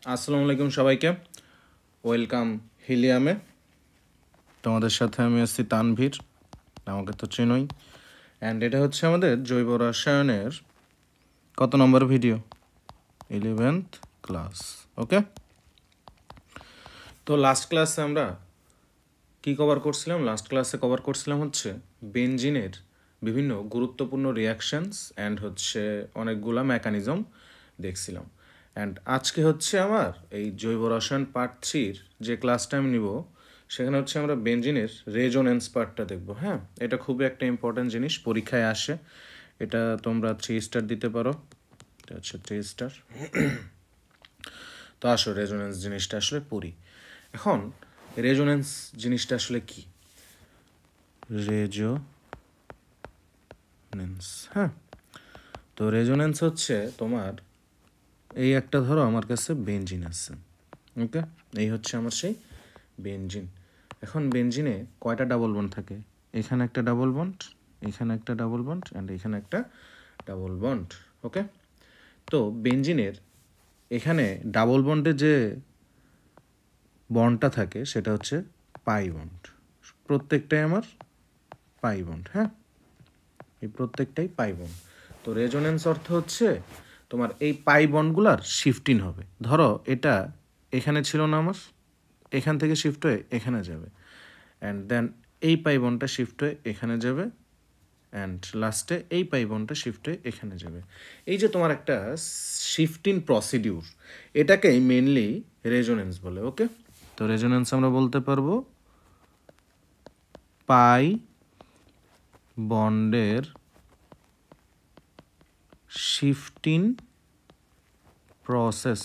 আসসালামু আলাইকুম সবাইকে, ওয়েলকাম হিলিয়ামে। তোমাদের সাথে আমি আছি তানভীর, আমাকে তো চেনোই। অ্যান্ড এটা হচ্ছে আমাদের জৈব রসায়নের কত নম্বর ভিডিও? 11th class. ওকে, তো লাস্ট ক্লাসে আমরা কি কভার করছিলাম? লাস্ট ক্লাসে কভার করছিলাম হচ্ছে বেনজিনের বিভিন্ন গুরুত্বপূর্ণ রিয়াকশনস অ্যান্ড হচ্ছে অনেকগুলা মেকানিজম দেখছিলাম। অ্যান্ড আজকে হচ্ছে আমার এই জৈব রসায়ন পার্ট 3-র যে ক্লাসটা আমি নিব, সেখানে হচ্ছে আমরা বেনজিনের রেজোনেন্স পার্টটা দেখব। হ্যাঁ, এটা খুবই একটা ইম্পর্ট্যান্ট জিনিস, পরীক্ষায় আসে। এটা তোমরা 3 স্টার দিতে পারো, এটা হচ্ছে 3 স্টার। তো আসো রেজোনেন্স জিনিসটা আসলে পড়ি। এখন রেজোনেন্স জিনিসটা আসলে কি? রেজোনেন্স, হ্যাঁ, তো রেজোনেন্স হচ্ছে তোমার এই একটা ধরো আমার কাছে বেনজিন আছে, ওকে, এই হচ্ছে আমার সেই বেনজিন। এখন বেনজিনে কয়টা ডাবল বন্ড থাকে? এখানে একটা ডাবল বন্ড, এখানে একটা ডাবল বন্ড অ্যান্ড এখানে একটা ডাবল বন্ড। ওকে, তো বেনজিনের এখানে ডাবল বন্ডে যে বন্ডটা থাকে সেটা হচ্ছে পাই বন্ড। প্রত্যেকটাই আমার পাই বন্ড, হ্যাঁ, এই প্রত্যেকটাই পাই বন্ড। তো রেজোনেন্স অর্থ হচ্ছে তোমার এই পাই বন্ডগুলার শিফটিং হবে। ধরো এটা এখানে ছিল না আমার, এখান থেকে শিফট হয়ে এখানে যাবে, অ্যান্ড দেন এই পাই বন্ডটা শিফট হয়ে এখানে যাবে, অ্যান্ড লাস্টে এই পাই বন্ডটা শিফট হয়ে এখানে যাবে। এই যে তোমার একটা শিফটিং প্রসিডিউর, এটাকেই মেনলি রেজোনেন্স বলে। ওকে, তো রেজোনেন্স আমরা বলতে পারবো পাই বন্ডের শিফটিং প্রসেস।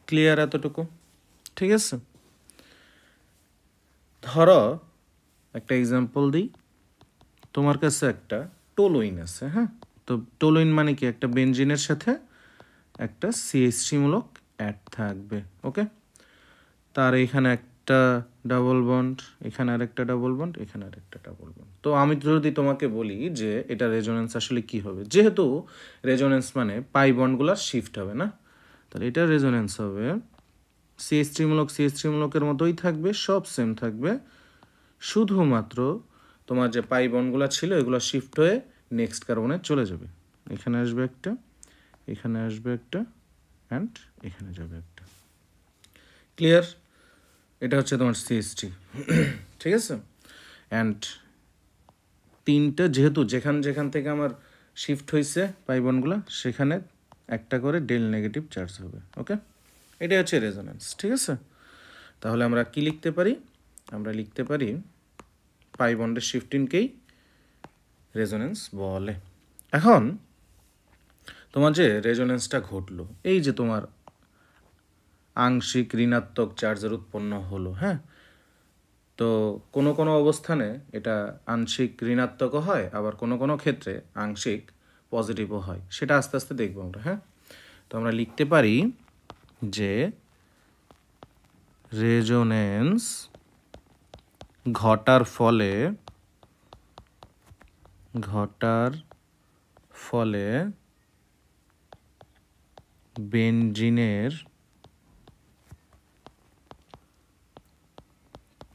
ক্লিয়ার এতটুকু? ঠিক আছে, ধরো একটা এক্সাম্পল দিই। তোমার কাছে একটা টোলুইন আছে, হ্যাঁ, তো টোলুইন মানে কি? একটা বেনজিনের সাথে একটা সিএইচ3 মূলক অ্যাড থাকবে। ওকে, তার এখানে একটা ডাবল বন্ড, এখানে আরেকটা ডাবল বন্ড, এখানে আরেকটা ডাবল বন্ড। তো আমি যদি তোমাকে বলি যে এটা রেজোনেন্স আসলে কি হবে, যেহেতু রেজোনেন্স মানে পাই বন্ডগুলো শিফট হবে না, তাহলে এটা রেজোনেন্স হবে সিএইচ3 মূলক সিএইচ3 মূলকের মতোই থাকবে, সব সেম থাকবে, শুধুমাত্র তোমার যে পাই বন্ডগুলো ছিল এগুলো শিফট হয়ে নেক্সট কার্বনে চলে যাবে। এখানে আসবে একটা, এখানে আসবে একটা, অ্যান্ড এখানে যাবে একটা। ক্লিয়ার? এটা হচ্ছে তোমার সিএসটি। ঠিক আছে, অ্যান্ড তিনটা যেহেতু যেখান যেখান থেকে আমার শিফট হয়েছে পাই বন্ডগুলো, সেখানে একটা করে ডেল নেগেটিভ চার্জ হবে। ওকে, এটাই হচ্ছে রেজোনেন্স। ঠিক আছে, তাহলে আমরা কি লিখতে পারি? আমরা লিখতে পারি পাই বন্ডের শিফটিংকেই রেজোনেন্স বলে। এখন তোমার যে রেজোনেন্সটা ঘটলো, এই যে তোমার আংশিক ঋণাত্মক চার্জের উৎপন্ন হলো, হ্যাঁ, তো কোনো কোনো অবস্থানে এটা আংশিক ঋণাত্মকও হয়, আবার কোনো কোনো ক্ষেত্রে আংশিক পজিটিভও হয়, সেটা আস্তে আস্তে দেখবো আমরা। হ্যাঁ, তো আমরা লিখতে পারি যে রেজোনেন্স ঘটার ফলে বেনজিনের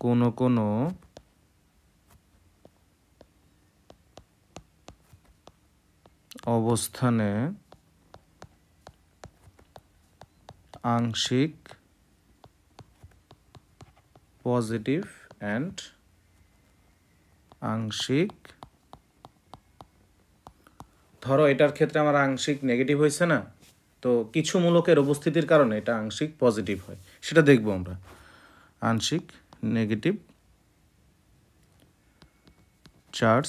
কোনো কোনো অবস্থানে আংশিক পজিটিভ অ্যান্ড আংশিক, ধরো এটার ক্ষেত্রে আমার আংশিক নেগেটিভ হয়েছে না, তো কিছু মূলকের উপস্থিতির কারণে এটা আংশিক পজিটিভ হয়, সেটা দেখব আমরা। আংশিক নেগেটিভ চার্জ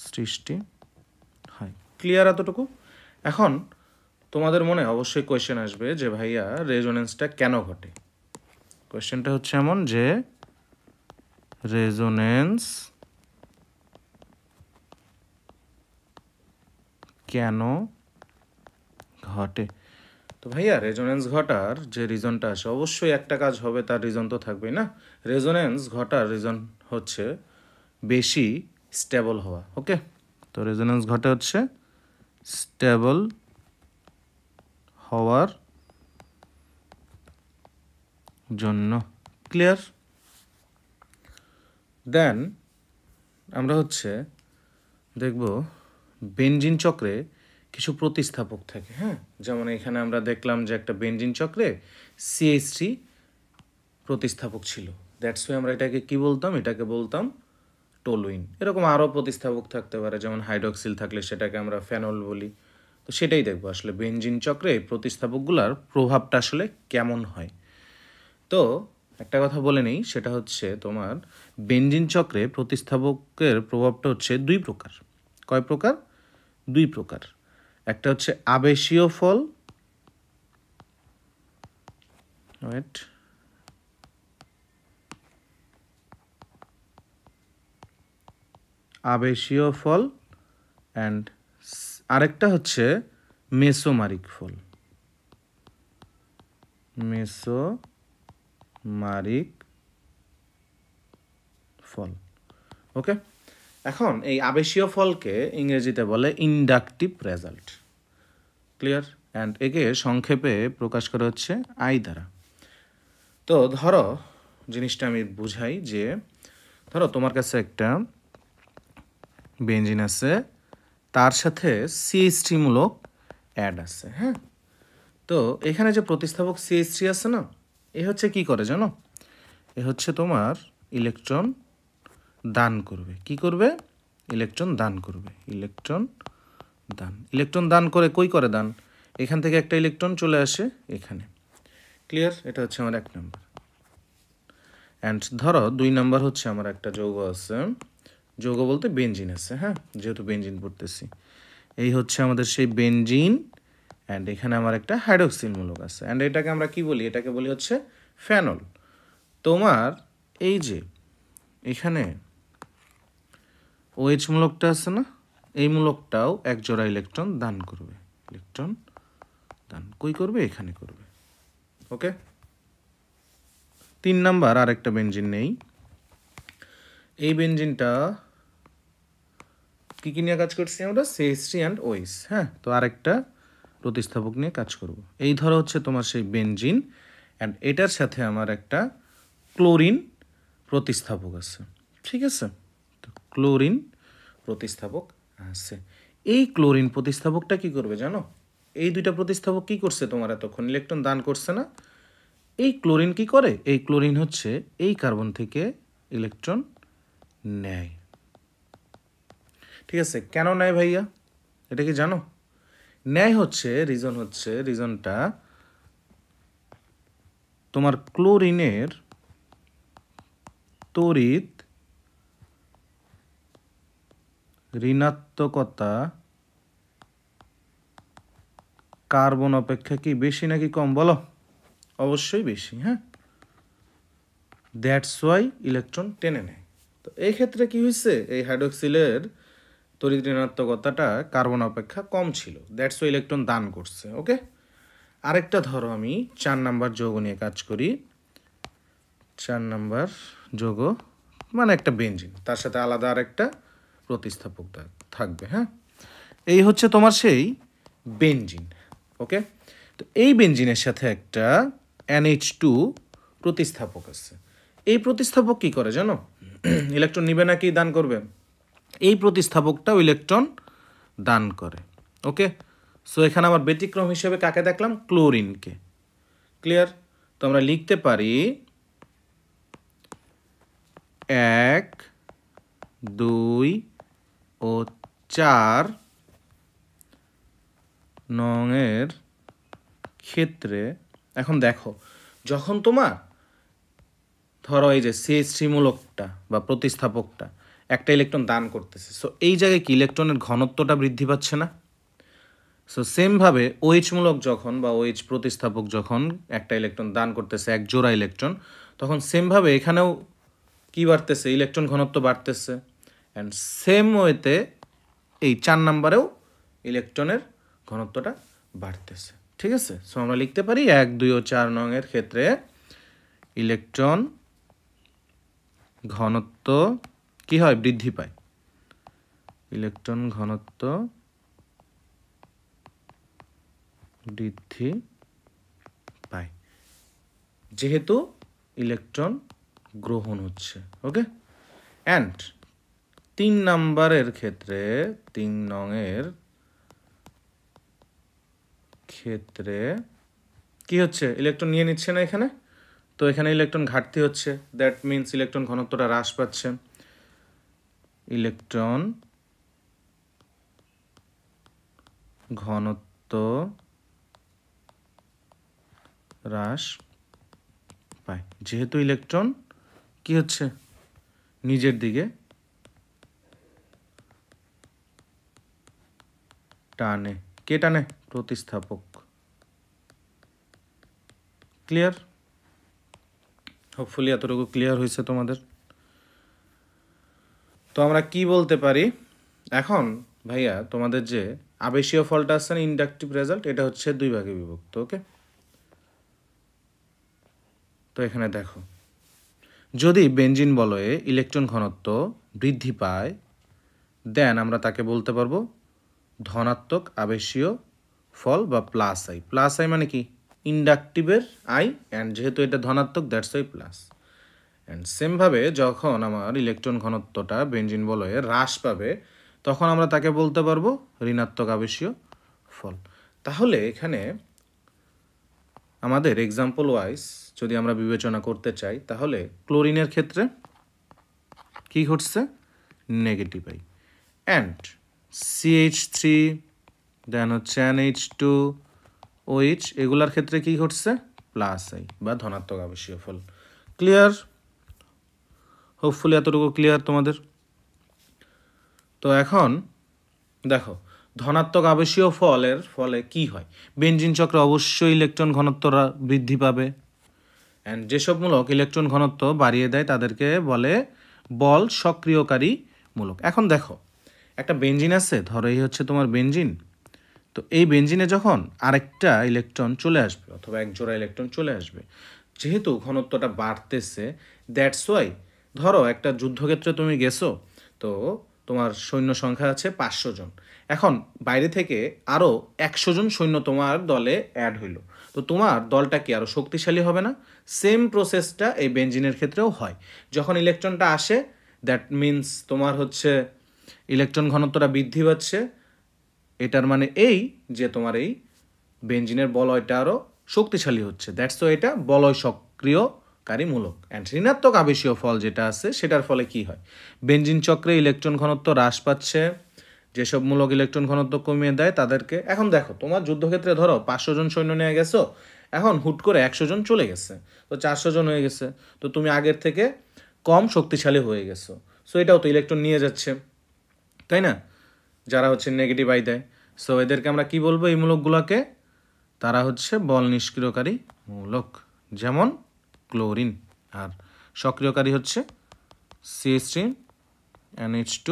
সৃষ্টি হয়। ক্লিয়ার এতটুকু? এখন তোমাদের মনে অবশ্যই কোয়েশ্চেন আসবে যে ভাইয়া রেজোনেন্সটা কেন ঘটে। কোয়েশ্চেনটা হচ্ছে এমন যে রেজোনেন্স কেন ঘটে? তো ভাইয়া রেজোনেন্স ঘটার যে রিজনটা আসে, অবশ্যই একটা কাজ হবে, তার রিজন তো থাকবেই না। রেজোনেন্স ঘটার রিজন হচ্ছে বেশি স্টেবল হওয়া। ওকে, তো রেজোনেন্স ঘটে হচ্ছে স্টেবল হওয়ার জন্য। ক্লিয়ার? দেন আমরা হচ্ছে দেখব বেনজিন চক্রে কিছু প্রতিস্থাপক থাকে। হ্যাঁ, যেমন এখানে আমরা দেখলাম যে একটা বেনজিন চক্রে CH3 প্রতিস্থাপক ছিল, দ্যাটস ওয়াই আমরা এটাকে কি বলতাম, এটাকে বলতাম টোলুইন। এরকম আরও প্রতিস্থাপক থাকতে পারে, যেমন হাইড্রক্সিল থাকলে সেটাকে আমরা ফেনল বলি। তো সেটাই দেখবো আসলে বেনজিন চক্রে এই প্রতিস্থাপকগুলোর প্রভাবটা আসলে কেমন হয়। তো একটা কথা বলে নেই, সেটা হচ্ছে তোমার বেনজিন চক্রে প্রতিস্থাপকের প্রভাবটা হচ্ছে দুই প্রকার। কয় প্রকার? দুই প্রকার। একটা হচ্ছে আবেশীয় ফল, ওয়েট, আবেশীয় ফল, অ্যান্ড আরেকটা হচ্ছে মেসোমারিক ফল। মেসোমারিক ফল। ওকে, এখন এই আবেশীয় ফলকে ইংরেজিতে বলে ইন্ডাকটিভ রেজাল্ট। ক্লিয়ার? অ্যান্ড একে সংক্ষেপে প্রকাশ করা হচ্ছে আই দ্বারা। তো ধরো জিনিসটা আমি বুঝাই যে ধরো তোমার কাছে একটা বেনজিন আছে, তার সাথে CH3 মূলক অ্যাড আছে। হ্যাঁ, তো এখানে যে প্রতিস্থাপক CH3 আছে না, এ হচ্ছে কি করে জানো? এ হচ্ছে তোমার ইলেকট্রন দান করবে। কি করবে? ইলেকট্রন দান করবে। ইলেকট্রন দান করে কই করে দান? এখান থেকে একটা ইলেকট্রন চলে আসে এখানে। ক্লিয়ার? এটা হচ্ছে আমার 1 নাম্বার। অ্যান্ড ধরো 2 নাম্বার হচ্ছে আমার একটা যৌগ আছে, যৌগ বলতে বেনজিন আছে। হ্যাঁ, যেহেতু বেনজিন পড়তেছি, এই হচ্ছে আমাদের সেই বেনজিন। অ্যান্ড এখানে আমার একটা হাইড্রক্সিল মূলক আছে, অ্যান্ড এটাকে আমরা কি বলি? এটাকে বলি হচ্ছে ফেনল। তোমার এই যে এখানে OH মূলকটা আছে না, এই মূলকটাও এক জোড়া ইলেকট্রন দান করবে। ইলেকট্রন দান কই করবে? এখানে করবে। ওকে, 3 নাম্বার আরেকটা বেনজিন নেই। এই বেনজিনটা কি কি নিয়ে কাজ করছি আমরা? CH3 and OH। হ্যাঁ, তো আরেকটা প্রতিস্থাপক নিয়ে কাজ করব। এই ধরো হচ্ছে তোমার সেই বেনজিন, অ্যান্ড এটার সাথে আমার একটা ক্লোরিন প্রতিস্থাপক আছে। ঠিক আছে, তো ক্লোরিন প্রতিস্থাপক আছে। এই ক্লোরিন প্রতিস্থাপকটা কি করবে জানো? এই দুইটা প্রতিস্থাপক কি করছে? তোমার এতক্ষণ ইলেকট্রন দান করছে না? এই ক্লোরিন কি করে? এই ক্লোরিন হচ্ছে এই কার্বন থেকে ইলেকট্রন নেয়। ঠিক আছে, কেন নেয় ভাইয়া? এটা কি জানো? নেয় হচ্ছে রিজনটা তোমার ক্লোরিনের তড়িৎ ঋণাত্মকতা কার্বন অপেক্ষা কি বেশি নাকি কম? বলো। অবশ্যই বেশি। হ্যাঁ, দ্যাটস ওয়াই ইলেকট্রন টেনে নেয়। তো এই ক্ষেত্রে কি হয়েছে? এই হাইড্রক্সিলের তড়িৎ ঋণাত্মকতাটা কার্বন অপেক্ষা কম ছিল, দ্যাটস ওয়াই ইলেকট্রন দান করছে। ওকে, আরেকটা ধরো আমি 4 নাম্বার যৌগ নিয়ে কাজ করি। 4 নাম্বার যৌগ মানে একটা বেনজিন, তার সাথে আলাদা আরেকটা প্রতিস্থাপক থাকবে। হ্যাঁ, এই হচ্ছে তোমার সেই বেনজিন। ওকে, তো এই বেনজিনের সাথে একটা NH2 প্রতিস্থাপক আছে। এই প্রতিস্থাপক কি করে জানো? ইলেকট্রন নিবে নাকি দান করবে? এই প্রতিস্থাপকটাও ইলেকট্রন দান করে। ওকে, সো এখানে আমার ব্যতিক্রম হিসেবে কাকে দেখলাম? ক্লোরিনকে। ক্লিয়ার? তো আমরা লিখতে পারি 1, 2 ও 4 নংয়ের ক্ষেত্রে। এখন দেখো, যখন তোমার ধরো এই যে CH3 মূলকটা বা প্রতিস্থাপকটা একটা ইলেকট্রন দান করতেছে, সো এই জায়গায় কি ইলেকট্রনের ঘনত্বটা বৃদ্ধি পাচ্ছে না? সো সেমভাবে OH মূলক যখন বা OH প্রতিস্থাপক যখন একটা ইলেকট্রন দান করতেছে, এক জোড়া ইলেকট্রন, তখন সেমভাবে এখানেও কি বাড়তেছে? ইলেকট্রন ঘনত্ব বাড়তেছে। অ্যান্ড সেম ওয়েতে এই 4 নাম্বারেও ইলেকট্রনের ঘনত্বটা বাড়তেছে। ঠিক আছে, সো আমরা লিখতে পারি 1, 2 ও 4 নংয়ের ক্ষেত্রে ইলেকট্রন ঘনত্ব কি হয়? বৃদ্ধি পায়। ইলেকট্রন ঘনত্ব বৃদ্ধি পায় যেহেতু ইলেকট্রন গ্রহণ হচ্ছে। ওকে, অ্যান্ড 3 নাম্বারের ক্ষেত্রে 3 নংয়ের ক্ষেত্রে কি হচ্ছে, ইলেকট্রন নিয়ে নিচ্ছে না এখানে, তো এখানে ইলেকট্রন ঘাটতি হচ্ছে, দ্যাট মিনস ইলেকট্রন ঘনত্বটা হ্রাস পাচ্ছে। ইলেকট্রন ঘনত্ব হ্রাস পায় যেহেতু ইলেকট্রন কি হচ্ছে, নিজের দিকে টানে। কে টানে? প্রতিস্থাপক। ক্লিয়ার? হোপফুলি এতটুকু ক্লিয়ার হয়েছে তোমাদের। তো আমরা কি বলতে পারি এখন ভাইয়া, তোমাদের যে আবেশীয় ফলটা আছে না, ইন্ডাকটিভ রেজাল্ট, এটা হচ্ছে 2 ভাগে বিভক্ত। ওকে, তো এখানে দেখো, যদি বেনজিন বলয়ে ইলেকট্রন ঘনত্ব বৃদ্ধি পায়, দেন আমরা তাকে বলতে পারবো ধনাত্মক আবেশীয় ফল বা প্লাস আই। প্লাস আই মানে কি, ইন্ডাকটিভের আই, অ্যান্ড যেহেতু এটা ধনাত্মক দ্যাটস ওয়াই প্লাস। অ্যান্ড সেমভাবে যখন আমার ইলেকট্রন ঘনত্বটা বেনজিন বলয়ে হ্রাস পাবে, তখন আমরা তাকে বলতে পারবো ঋণাত্মক আবেশীয় ফল। তাহলে এখানে আমাদের এক্সাম্পল ওয়াইজ যদি আমরা বিবেচনা করতে চাই, তাহলে ক্লোরিনের ক্ষেত্রে কি ঘটছে, নেগেটিভ আই, অ্যান্ড CH3 দেন হচ্ছে NH2 OH, এগুলার ক্ষেত্রে কি ঘটছে, প্লাস আই বা ধনাত্মক আবেশীয় ফল। ক্লিয়ার? হোপফুলি এতটুকু ক্লিয়ার তোমাদের। তো এখন দেখো, ধনাত্মক আবেশীয় ফলের ফলে কি হয়, বেনজিন চক্রে অবশ্যই ইলেকট্রন ঘনত্বরা বৃদ্ধি পাবে, অ্যান্ড যেসব মূলক ইলেকট্রন ঘনত্ব বাড়িয়ে দেয় তাদেরকে বলে বল সক্রিয়কারী মূলক। এখন দেখো, একটা বেনজিন আছে, ধরো এই হচ্ছে তোমার বেনজিন, তো এই বেনজিনে যখন আরেকটা ইলেকট্রন চলে আসবে অথবা এক জোড়া ইলেকট্রন চলে আসবে, যেহেতু ঘনত্বটা বাড়তেছে, দ্যাটস ওয়াই ধরো একটা যুদ্ধক্ষেত্রে তুমি গেছো, তো তোমার সৈন্য সংখ্যা আছে 500 জন, এখন বাইরে থেকে আরও 100 জন সৈন্য তোমার দলে অ্যাড হইলো, তো তোমার দলটা কি আরও শক্তিশালী হবে না? সেম প্রসেসটা এই বেনজিনের ক্ষেত্রেও হয়। যখন ইলেকট্রনটা আসে, দ্যাট মিনস তোমার হচ্ছে ইলেকট্রন ঘনত্বটা বৃদ্ধি পাচ্ছে, এটার মানে এই যে তোমার এই বেনজিনের বলয়টা আরও শক্তিশালী হচ্ছে, দ্যাটস তো এটা বলয় সক্রিয়কারী মূলক। অ্যান্ড ঋণাত্মক আবেশীয় ফল যেটা আছে, সেটার ফলে কি হয়, বেনজিন চক্রে ইলেকট্রন ঘনত্ব হ্রাস পাচ্ছে, যেসব মূলক ইলেকট্রন ঘনত্ব কমিয়ে দেয় তাদেরকে, এখন দেখো তোমার যুদ্ধক্ষেত্রে ধরো 500 জন সৈন্য নিয়ে গেছো, এখন হুট করে 100 জন চলে গেছে, তো 400 জন হয়ে গেছে, তো তুমি আগের থেকে কম শক্তিশালী হয়ে গেছো, সো এটাও তো ইলেকট্রন নিয়ে যাচ্ছে, তাই না, যারা হচ্ছে নেগেটিভ আই দেয়। সো এদেরকে আমরা কি বলবো, এই মূলকগুলোকে, তারা হচ্ছে বল নিষ্ক্রিয়কারী মূলক, যেমন ক্লোরিন। আর সক্রিয়কারী হচ্ছে CH3 NH2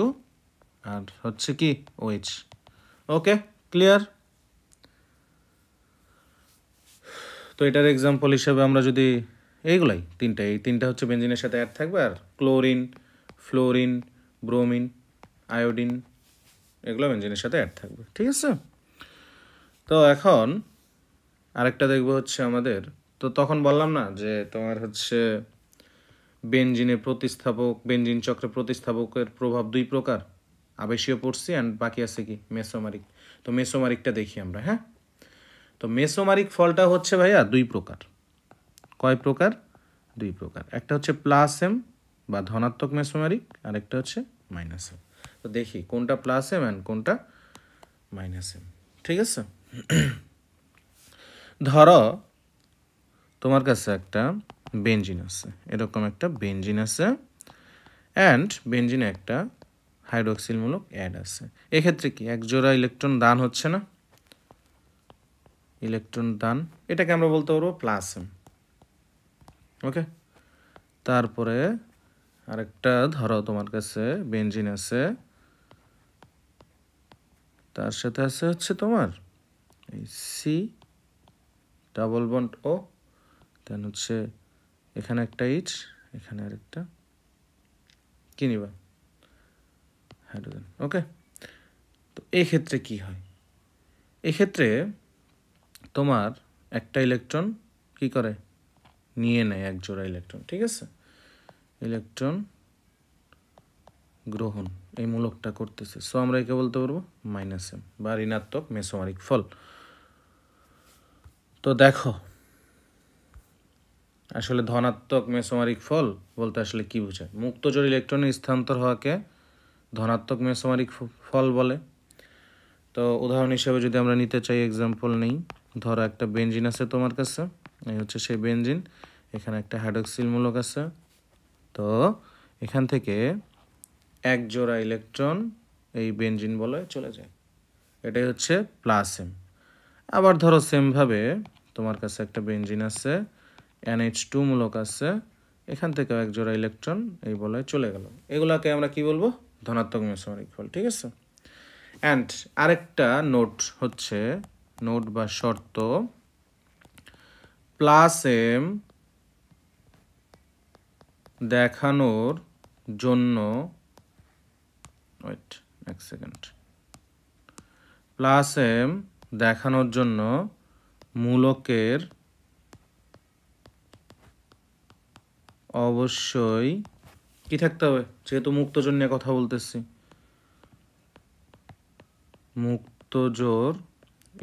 আর হচ্ছে কি OH। ওকে, ক্লিয়ার? তো এটার এক্সাম্পল হিসেবে আমরা যদি এইগুলাই এই তিনটা হচ্ছে বেনজিনের সাথে অ্যাড থাকবে, আর ক্লোরিন, ফ্লোরিন, ব্রোমিন, আয়োডিন, এগুলো বেনজিনের সাথে অ্যাড থাকবে। ঠিক আছে? তো এখন আরেকটা দেখবো হচ্ছে আমাদের, তো তখন বললাম না যে তোমার হচ্ছে বেনজিনের প্রতিস্থাপক, বেনজিন চক্রে প্রতিস্থাপকের প্রভাব 2 প্রকার, আবেশীয় পড়ছি, অ্যান্ড বাকি আছে কি মেসোমারিক। তো মেসোমারিকটা দেখি আমরা। হ্যাঁ, তো মেসোমারিক ফলটা হচ্ছে ভাইয়া 2 প্রকার। কয় প্রকার? 2 প্রকার। একটা হচ্ছে প্লাস এম বা ধনাত্মক মেসোমারিক, আর একটা হচ্ছে মাইনাস এম। তো দেখি কোনটা প্লাস এম অ্যান্ড কোনটা মাইনাস এম। ঠিক আছে, ধরো তোমার কাছে একটা বেনজিন আছে, এরকম একটা বেনজিন আছে, অ্যান্ড বেনজিনে একটা হাইড্রোক্সিল মূলক অ্যাড আছে। এক্ষেত্রে কি এক জোড়া ইলেকট্রন দান হচ্ছে না, ইলেকট্রন দান, এটাকে আমরা বলতে পারবো প্লাস এম। ওকে, তারপরে আরেকটা ধরো তোমার কাছে বেনজিন আছে, তার সাথে আছে হচ্ছে তোমার এই সি ডাবল বন্ড ও, দেন হচ্ছে এখানে একটা এইচ, এখানে আরেকটা, কি নিবা, হাইড্রোজেন। ওকে, তো এক্ষেত্রে কি হয়, এক্ষেত্রে তোমার একটা ইলেকট্রন কি করে নিয়ে নেয় এক জোড়া ইলেকট্রন, ঠিক আছে, ইলেকট্রন গ্রহণ এই মূলকটা করতেছে। সো আমরা একে বলতে পারবো -m বা ঋণাত্মক মেসোমারিক ফল। তো দেখো আসলে ধনাত্মক মেসোমারিক ফল বলতে আসলে কি বোঝায়? মুক্ত জোড় ইলেকট্রনের স্থানান্তর হওয়াকে ধনাত্মক মেসোমারিক ফল বলে। তো উদাহরণ হিসেবে যদি আমরা নিতে চাই, এক্সাম্পল নেই, ধরো একটা বেনজিন আছে তোমার কাছে, এই হচ্ছে সেই বেনজিন, এখানে একটা হাইড্রক্সিল মূলক আছে। তো এখান থেকে এক জোড়া ইলেকট্রন এই বেনজিন বলয়ে চলে যায়, এটাই হচ্ছে +m। আবার ধরো সেমভাবে তোমার কাছে একটা বেনজিন আছে, NH2 মূলক আছে, এখান থেকে এক জোড়া ইলেকট্রন এই বলয়ে চলে গেল, এগুলাকে আমরা কি বলবো? ধনাত্মক মেসোমারিক ফল, ঠিক আছে। অ্যান্ড আরেকটা নোট হচ্ছে, নোট বা শর্ত, +m দেখানোর জন্য, ওয়েট এক সেকেন্ড, +m দেখানোর জন্য মূলকের অবশ্যই কি থাকতে হবে? যেহেতু মুক্তজোড় নিয়ে কথা বলতেছি, মুক্তজোড়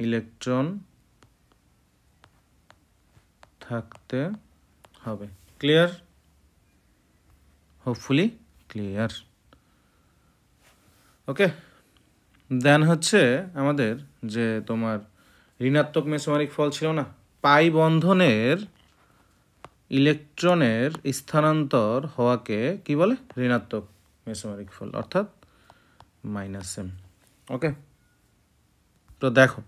ইলেকট্রন থাকতে হবে। Clear? Hopefully clear. Okay, then হচ্ছে আমাদের যে তোমার ঋণাত্মক মেসোমারিক ফল ছিল না, পাই বন্ধনের ইলেকট্রনের স্থানান্তর হওয়াকে কি বলে? ঋণাত্মক মেসোমারিক ফল, অর্থাৎ -m। ওকে, তো দেখো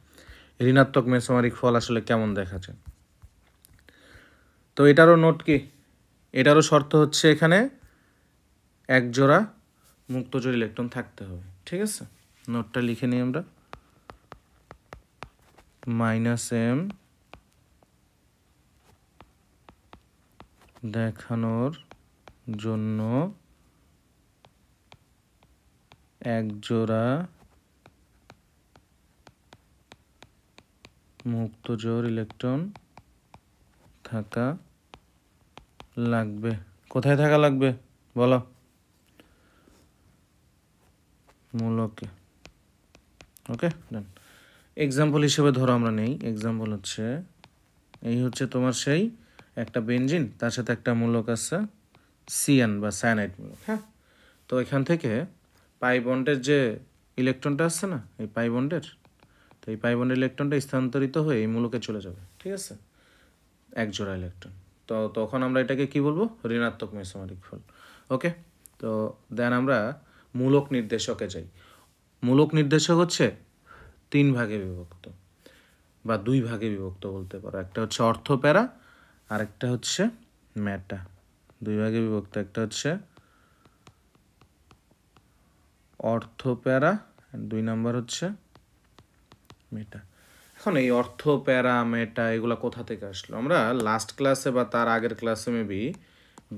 ঋণাত্মক মেসোমারিক ফল আসলে কেমন দেখা যায়। তো এটারও নোট কি, এটারও শর্ত হচ্ছে এখানে এক জোড়া মুক্তজোড় ইলেকট্রন থাকতে হবে, ঠিক আছে। নোটটা লিখে নিই আমরা, -m দেখানোর জন্য এক জোড়া মুক্তজোড় ইলেকট্রন থাকা লাগবে। কোথায় থাকা লাগবে বলো? মূলকে। ওকে, ডান। এক্সাম্পল হিসেবে ধরো আমরা নেই, এক্সাম্পল হচ্ছে এই হচ্ছে তোমার সেই একটা বেনজিন, তার সাথে একটা মূলক আছে সিয়ান বা সায়ানাইড মূলক। হ্যাঁ, তো এখান থেকে পাই বন্ডের যে ইলেকট্রনটা আসছে না, এই পাই বন্ডের, তো এই পাই বন্ডের ইলেকট্রনটা স্থানান্তরিত হয়ে এই মূলকে চলে যাবে, ঠিক আছে, এক জোড়া ইলেকট্রন। তো তখন আমরা এটাকে কি বলবো? ঋণাত্মক মেসোমারিক ফল। ওকে, তো দেন আমরা মূলক নির্দেশকে যাই। মূলক নির্দেশক হচ্ছে 3 ভাগে বিভক্ত বা 2 ভাগে বিভক্ত বলতে পারো। একটা হচ্ছে অর্থ প্যারা, আর একটা হচ্ছে মেটা। 2 ভাগে বিভক্ত, একটা হচ্ছে অর্থ প্যারা, 2 নাম্বার হচ্ছে মেটা। এখন এই অর্থ প্যারা মেটা এগুলো কোথা থেকে আসলো? আমরা লাস্ট ক্লাসে বা তার আগের ক্লাসে মেবি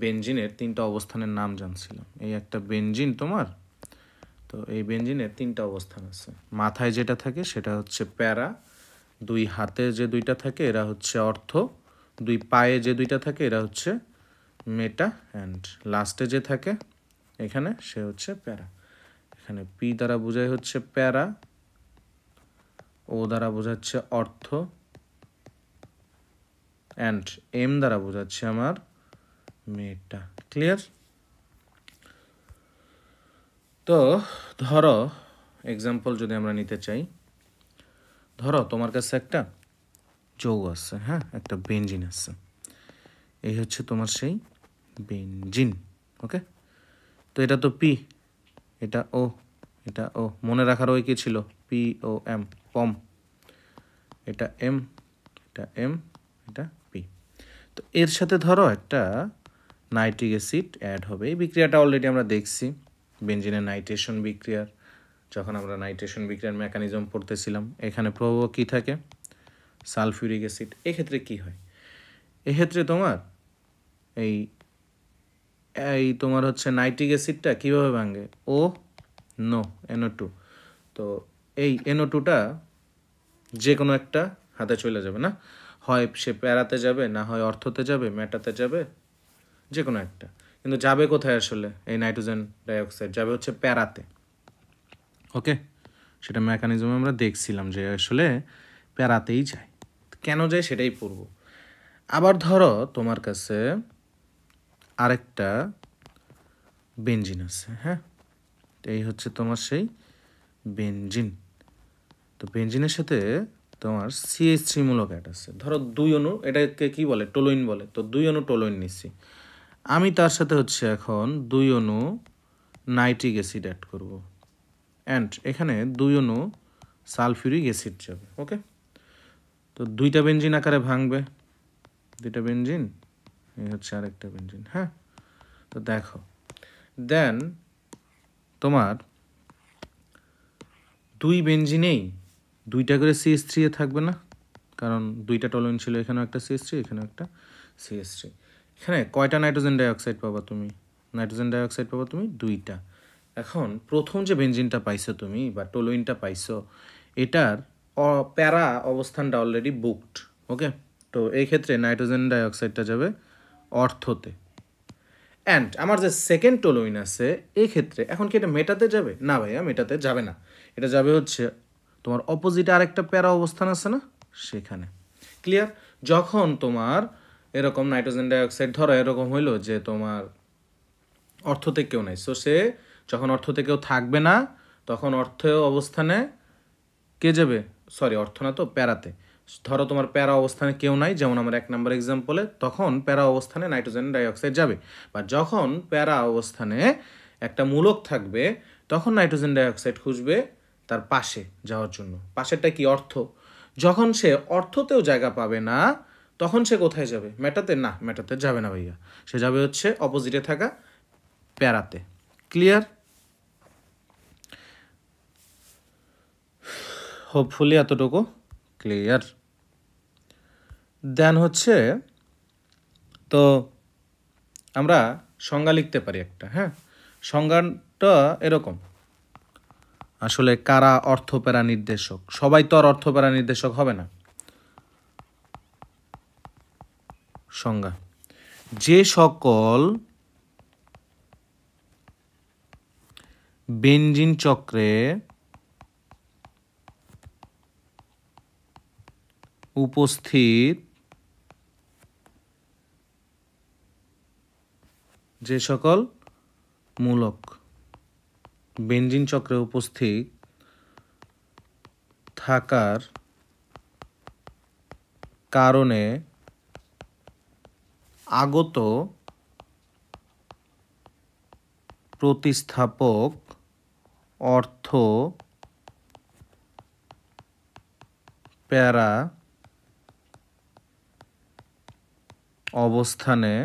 বেনজিনের 3টা অবস্থানের নাম জানছিলাম। এই একটা বেনজিন তোমার, তো এই বেনজিনের 3টা অবস্থান আছে। মাথায় যেটা থাকে সেটা হচ্ছে প্যারা, 2 হাতে যে 2টা থাকে এরা হচ্ছে অর্থ, 2 পায়ে যে 2টা থাকে এরা হচ্ছে মেটা, অ্যান্ড লাস্টে যে থাকে এখানে সে হচ্ছে প্যারা। এখানে পি দ্বারা বোঝায় হচ্ছে প্যারা, ও দ্বারা বোঝাচ্ছে অর্থ, অ্যান্ড এম দ্বারা বোঝাচ্ছে আমার মেটা। ক্লিয়ার? তো ধরো এক্সাম্পল যদি আমরা নিতে চাই, ধরো তোমার কাছে একটা যৌগ আছে, হ্যাঁ, একটা বেনজিন আছে, এই হচ্ছে তোমার সেই বেনজিন। ওকে, তো এটা তো পি, এটা ও, এটা ও, মনে রাখার ওই কি ছিল? পি ও এম, পম। এটা এম, এটা এম, এটা পি। তো এর সাথে ধরো একটা নাইট্রিক অ্যাসিড অ্যাড হবে। এই বিক্রিয়াটা অলরেডি আমরা দেখছি বেনজিনের নাইট্রেশন বিক্রিয়ার, যখন আমরা নাইট্রেশন বিক্রিয়ার মেকানিজম পড়তেছিলাম। এখানে প্রভাব কী থাকে? Sulphuric acid. এক্ষেত্রে কি হয়? এক্ষেত্রে তোমার এই এই তোমার হচ্ছে নাইট্রিক অ্যাসিডটা কীভাবে ভাঙে? ও নো NO2। তো এই NO2টা যে কোনো একটা হাতে চলে যাবে না, হয় সে প্যারাতে যাবে, না হয় অর্থতে যাবে, মেটাতে যাবে, যে কোনো একটা। কিন্তু যাবে কোথায় আসলে এই নাইট্রোজেন ডাইঅক্সাইড? যাবে হচ্ছে প্যারাতে। ওকে, সেটা মেকানিজম আমরা দেখছিলাম যে আসলে প্যারাতেই যায়। কেন যায় সেটাই পড়ব। আবার ধরো তোমার কাছে আরেকটা বেনজিন আছে, হ্যাঁ, এই হচ্ছে তোমার সেই বেনজিন। তো বেনজিনের সাথে তোমার CH3 মূলক অ্যাড আছে। ধরো 2 অণু, এটাকে কি বলে, টোলোইন বলে। তো 2 অণু টোলোইন নিচ্ছি আমি, তার সাথে হচ্ছে এখন 2 অণু নাইট্রিক অ্যাসিড অ্যাড করব, অ্যান্ড এখানে 2 অণু সালফিউরিক অ্যাসিড যাবে। ওকে, তো 2টা বেনজিন আকারে ভাঙবে, 2টা বেনজিন, এই হচ্ছে আরেকটা বেনজিন। হ্যাঁ, তো দেখো দেন তোমার 2 বেনজিনেই 2টা করে CH3 থাকবে না, কারণ 2টা টলোইন ছিল, এখানেও একটা CH3, এখানেও একটা CH3। এখানে কয়টা নাইট্রোজেন ডাইঅক্সাইড পাবা তুমি? নাইট্রোজেন ডাইঅক্সাইড পাবা তুমি 2টা। এখন প্রথম যে বেনজিনটা পাইছো তুমি বা টোলোইনটা পাইছো, এটার প্যারা অবস্থানটা অলরেডি বুকড। ওকে, তো এই ক্ষেত্রে নাইট্রোজেন ডাইঅক্সাইডটা যাবে অর্থতে। অ্যান্ড আমার যে সেকেন্ড টোলোইন আছে, এই ক্ষেত্রে এখন কি এটা মেটাতে যাবে? না ভাইয়া, মেটাতে যাবে না। এটা যাবে হচ্ছে তোমার অপোজিটে আরেকটা প্যারা অবস্থান আছে না, সেখানে। ক্লিয়ার? যখন তোমার এরকম নাইট্রোজেন ডাইঅক্সাইড, ধরো এরকম হইলো যে তোমার অর্থতে কেউ নাই, সো সে যখন অর্থতে কেউ থাকবে না, তখন অর্থ অবস্থানে কে যাবে? সরি, অর্থ না তো, প্যারাতে। ধরো তোমার প্যারা অবস্থানে কেউ নাই, যেমন আমার 1 নম্বর এক্সাম্পলে, তখন প্যারা অবস্থানে নাইট্রোজেন ডাইঅক্সাইড যাবে। বা যখন প্যারা অবস্থানে একটা মূলক থাকবে, তখন নাইট্রোজেন ডাইঅক্সাইড খুঁজবে তার পাশে যাওয়ার জন্য। পাশেরটা কি? অর্থ। যখন সে অর্থতেও জায়গা পাবে না, তখন সে কোথায় যাবে? মেটাতে? না, মেটাতে যাবে না ভাইয়া, সে যাবে হচ্ছে অপোজিটে থাকা প্যারাতে। ক্লিয়ার? হোপফুলি এতটুকু ক্লিয়ার। দেন হচ্ছে, তো আমরা সংজ্ঞা লিখতে পারি একটা। হ্যাঁ, সংজ্ঞাটা এরকম, আসলে কারা অর্থপ্যারা নির্দেশক? সবাই তো আর অর্থপ্যারা নির্দেশক হবে না। সংজ্ঞা: যে সকল বেনজিন চক্রে উপস্থিত, যে সকল মূলক বেনজিন চক্রে উপস্থিত থাকার কারণে আগত প্রতিস্থাপক অর্থ প্যারা অবস্থানে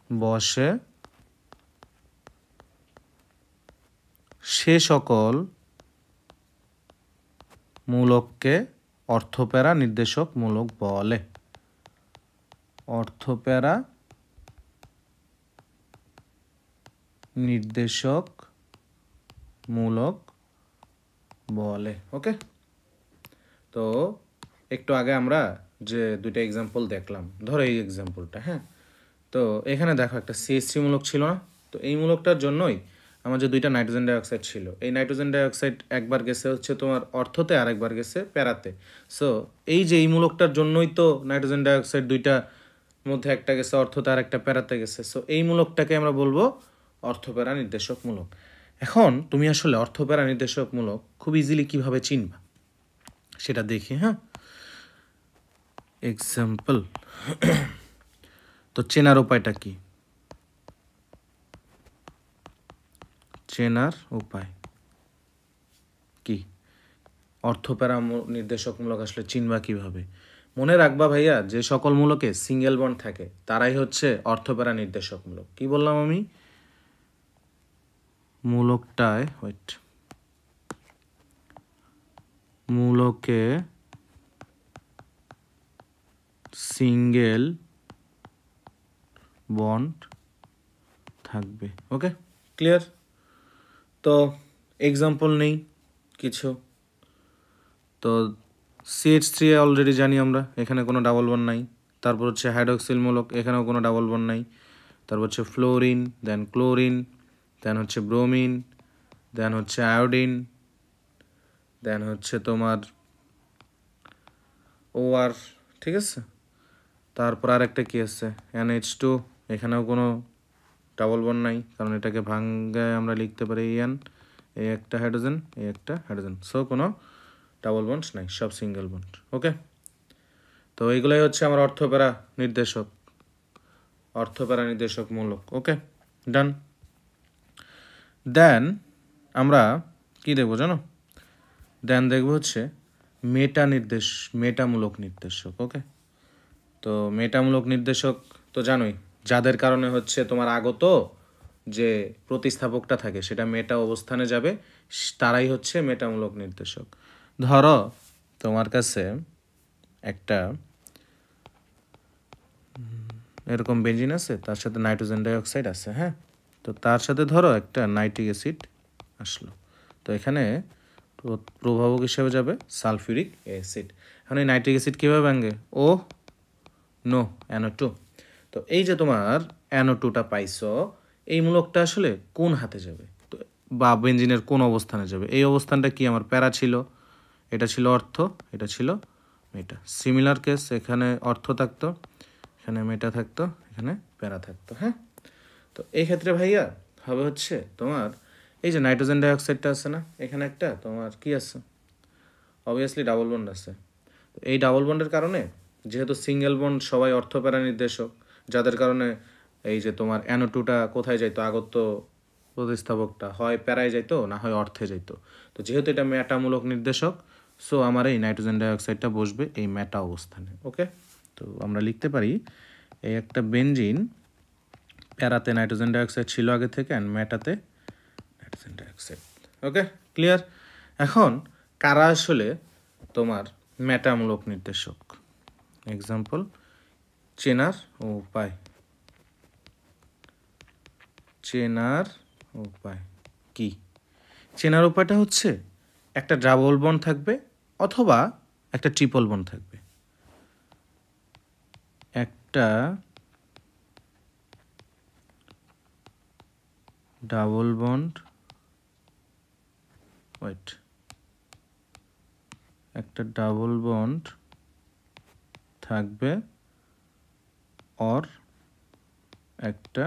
বসে, সে সকল মূলককে অর্থপ্যারা নির্দেশক মূলক বলে। অর্থপ্যারা নির্দেশক মূলক বলে। ওকে, তো একটু আগে আমরা যে 2টা এক্সাম্পল দেখলাম, ধরো এই এক্সাম্পলটা, হ্যাঁ, তো এখানে দেখো একটা CH3 মূলক ছিল না? তো এই মূলকটার জন্যই আমার যে 2টা নাইট্রোজেন ডাইঅক্সাইড ছিল, এই নাইট্রোজেন ডাইঅক্সাইড একবার গেছে হচ্ছে তোমার অর্থতে, আর একবার গেছে প্যারাতে। সো এই যে এই মূলকটার জন্যই তো নাইট্রোজেন ডাইঅক্সাইড 2টা মধ্যে একটা গেছে অর্থতে, আর একটা প্যারাতে গেছে। সো এই মূলকটাকে আমরা বলবো অর্থপ্যারা নির্দেশক মূলক। এখন তুমি আসলে অর্থপ্যারা নির্দেশক মূলক খুব ইজিলি কিভাবে চিনবা সেটা দেখি। হ্যাঁ, এক্সাম্পল। তো চেনার উপায়টা কি? চেনার উপায় কি? অর্থপ্যারা নির্দেশকমূলক আসলে চিনবা কিভাবে? মনে রাখবা ভাইয়া, যে সকল মূলকে সিঙ্গেল বন্ড থাকে তারাই হচ্ছে অর্থপ্যারা নির্দেশকমূলক। কি বললাম আমি? মূলকটায় মূলকে সিঙ্গেল বন্ড থাকবে। ওকে, ক্লিয়ার? তো এক্সাম্পল নেই কিছু, তো CH3 অলরেডি জানি আমরা, এখানে কোনো ডাবল বন্ড নাই। তারপর হচ্ছে হাইড্রক্সিল মূলক, এখানেও কোনো ডাবল বন্ড নাই। তারপর হচ্ছে ফ্লোরিন, দেন ক্লোরিন, দেন হচ্ছে ব্রোমিন, দেন হচ্ছে আয়োডিন, দেন হচ্ছে তোমার OR, ঠিক আছে। তারপর আরেকটা কি আছে, NH2, এখানেও কোনো ডাবল বন্ড নাই, কারণ এটাকে ভাঙ্গায় আমরা লিখতে পারি এন, এই একটা হাইড্রোজেন, এই একটা হাইড্রোজেন, সো কোনো ডাবল বন্ড নাই, সব সিঙ্গেল বন্ড। ওকে, তো এইগুলাই হচ্ছে আমার অর্থপ্যারা নির্দেশক, অর্থপ্যারা নির্দেশক মূলক। ওকে, ডান। দেন আমরা কি দেখবো জানো, দেন দেখবো হচ্ছে মেটামূলক নির্দেশক। ওকে, তো মেটামূলক নির্দেশক তো জানোই, যাদের কারণে হচ্ছে তোমার আগত যে প্রতিস্থাপকটা থাকে সেটা মেটা অবস্থানে যাবে, তারাই হচ্ছে মেটামূলক নির্দেশক। ধরো তোমার কাছে একটা এরকম বেঞ্জিন আছে, তার সাথে নাইট্রোজেন ডাইঅক্সাইড আছে, হ্যাঁ। তো তার সাথে ধরো একটা নাইট্রিক অ্যাসিড আসলো, তো এখানে প্রভাবক হিসেবে যাবে সালফিউরিক অ্যাসিড। এখন এই নাইট্রিক অ্যাসিড কীভাবে ভাঙে, ও নো NO2। তো এই যে তোমার NO2টা পাইছো, এই মূলকটা আসলে কোন হাতে যাবে, তো বা বেঞ্জিনের কোন অবস্থানে যাবে, এই অবস্থানটা কি আমার প্যারা ছিল, এটা ছিল অর্থ, এটা ছিল মেটা। সিমিলার কেস, এখানে অর্থ থাকতো, এখানে মেটা থাকতো, এখানে প্যারা থাকতো, হ্যাঁ। তো এই ক্ষেত্রে ভাইয়া হবে হচ্ছে তোমার এই যে নাইট্রোজেন ডাইঅক্সাইডটা আছে না, এখানে একটা তোমার কি আছে, অবভিয়াসলি ডাবল বন্ড আছে। তো এই ডাবল বন্ডের কারণে যেহেতু সিঙ্গেল বন্ড সবাই অর্থপ্যারা নির্দেশক, যাদের কারণে এই যে তোমার NO2টা কোথায় যাইতো, আগত প্রতিস্থাপকটা হয় প্যারায় যাইতো, না হয় অর্থে যাইতো। তো যেহেতু এটা মেটামূলক নির্দেশক, সো আমার এই নাইট্রোজেন ডাইঅক্সাইডটা বসবে এই মেটা অবস্থানে। ওকে, তো আমরা লিখতে পারি এই একটা বেনজিন, প্যারাতে নাইট্রোজেন ডাইঅক্সাইড ছিল আগে থেকে, অ্যান্ড মেটাতে নাইট্রোজেন ডাইঅক্সাইড। ওকে, ক্লিয়ার। এখন কারা আসলে তোমার মেটামূলক নির্দেশক, এক্সাম্পল চেনার উপায়, চেনার উপায় কি, চেনার উপায়টা হচ্ছে একটা ডাবল বন্ড থাকবে অথবা একটা ট্রিপল বন্ড থাকবে, একটা ডাবল বন্ড, একটা ডাবল বন্ড থাকবে, অর একটা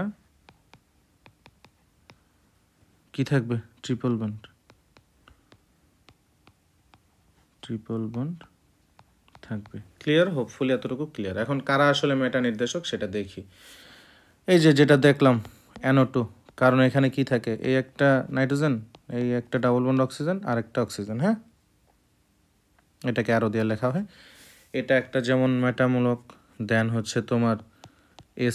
কি থাকবে, ট্রিপল বন্ড, ট্রিপল বন্ড থাকবে। ক্লিয়ার, হোপফুলি এতটুকু ক্লিয়ার। এখন কারা আসলে মেটা নির্দেশক সেটা দেখি। এই যে যেটা দেখলাম NO2, কারণ এখানে কি থাকে, এই একটা নাইট্রোজেন, এই একটা ডাবল বন্ড অক্সিজেন, আর একটা অক্সিজেন, হ্যাঁ, এটাকে আরও দিয়ে লেখা হয়। এটা একটা যেমন মেটামূলক। দেন হচ্ছে তোমার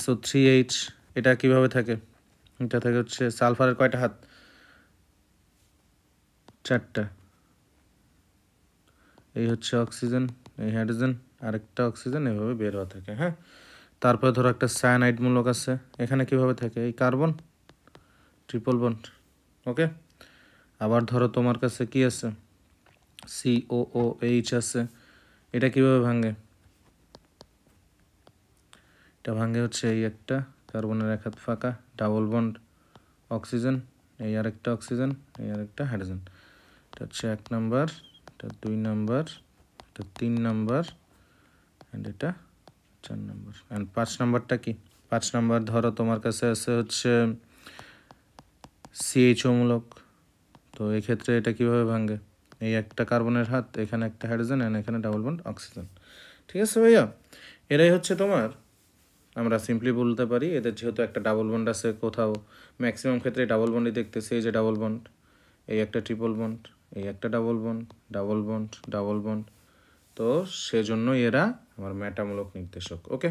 SO3H, এটা কিভাবে থাকে, এটা থাকে হচ্ছে সালফারের কয়টা হাত, 4টা। এই হচ্ছে অক্সিজেন, এই হাইড্রোজেন, আরেকটা অক্সিজেন, এভাবে বের হওয়া থাকে, হ্যাঁ। তারপরে ধরো একটা সায়ানাইড মূলক আছে, এখানে কিভাবে থাকে, এই কার্বন, ট্রিপল বন্ড। ওকে, আবার ধরো তোমার কাছে কি আছে, COOH আছে, এটা কিভাবে ভাঙে, এটা ভাঙে হচ্ছে এই একটা কার্বনের এক হাত ফাঁকা, ডাবল বন্ড অক্সিজেন, এই আরেকটা অক্সিজেন, এই আরেকটা হাইড্রোজেন। এটা হচ্ছে 1 নাম্বার, এটা 2 নাম্বার, এটা 3 নাম্বার, অ্যান্ড এটা 4 নাম্বার। অ্যান্ড 5 নাম্বারটা কি, 5 নাম্বার ধরো তোমার কাছে আছে হচ্ছে CHO মূলক। তো এক্ষেত্রে এটা কিভাবে ভাঙে, এই একটা কার্বনের হাত, এখানে একটা হাইড্রোজেন, অ্যান্ড এখানে ডাবল বন্ড অক্সিজেন। ঠিক আছে ভাইয়া, এরাই হচ্ছে তোমার, আমরা সিম্পলি বলতে পারি এদের যেহেতু একটা ডাবল বন্ড আছে, কোথাও ম্যাক্সিমাম ক্ষেত্রে ডাবল বন্ডই দেখতেছি, এই যে ডাবল বন্ড, এই একটা ট্রিপল বন্ড, এই একটা double bond, double bond, double bond, তো সেজন্য এরা আমার মেটামূলক নির্দেশক। ওকে,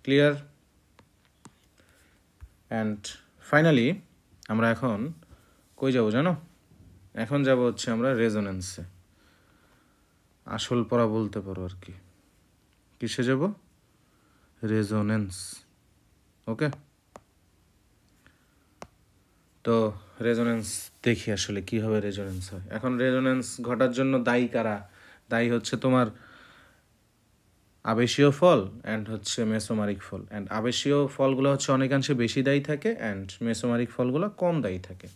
ক্লিয়ার। অ্যান্ড ফাইনালি আমরা এখন কই যাব জানো, এখন যাব হচ্ছে আমরা রেজোনেন্সে, আসল পড়া বলতে পারো আর কি। কিসে যাব, রেজোনেন্স। ওকে, তো রেজোনেন্স দেখি আসলে কীভাবে রেজোনেন্স হয়। এখন রেজোনেন্স ঘটার জন্য দায়ী কারা, দায়ী হচ্ছে তোমার আবেশীয় ফল অ্যান্ড হচ্ছে মেসোমারিক ফল। অ্যান্ড আবেশীয় ফলগুলো হচ্ছে অনেকাংশে বেশি দায়ী থাকে অ্যান্ড মেসোমারিক ফলগুলো কম দায়ী থাকে।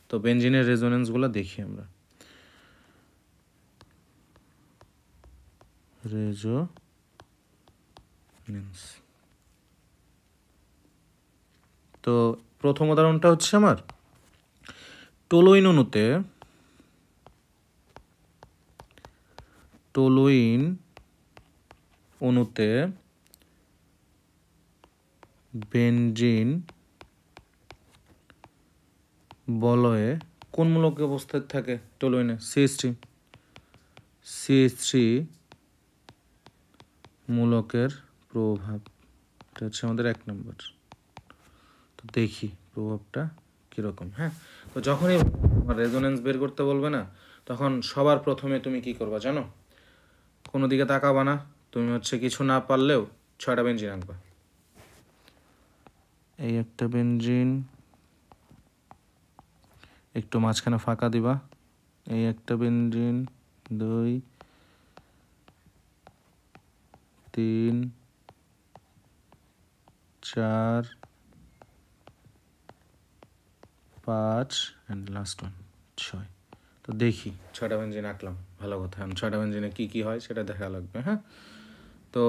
তো বেনজিনের রেজোনেন্সগুলো দেখি আমরা। রেজোনেন্স, তো প্রথম উদাহরণটা হচ্ছে আমার টলুইন অণুতে বেনজিন বলয়ে কোন মূলকে অবস্থায় থাকে? টলুইনে CH3 মূলকের প্রভাব, এটা হচ্ছে আমাদের 1 নম্বর। তো দেখি প্রভাবটা কীরকম। হ্যাঁ, তো যখনই রেজোনেন্স বের করতে বলবে না, তখন সবার প্রথমে তুমি কি করবা জানো? কোনো দিকে তাকাবা না, তুমি হচ্ছে কিছু না পারলেও 6টা বেনজিন আঁকবা। এই একটা বেনজিন, একটু মাঝখানে ফাঁকা দিবা, এই একটা বেনজিন, 2 3 4 5 অ্যান্ড লাস্ট ওয়ান 6। তো দেখি 6টা বেনজিন আঁকলাম, ভালো কথা। 6টা বেনজিনে কী কী হয় সেটা দেখা লাগবে। হ্যাঁ, তো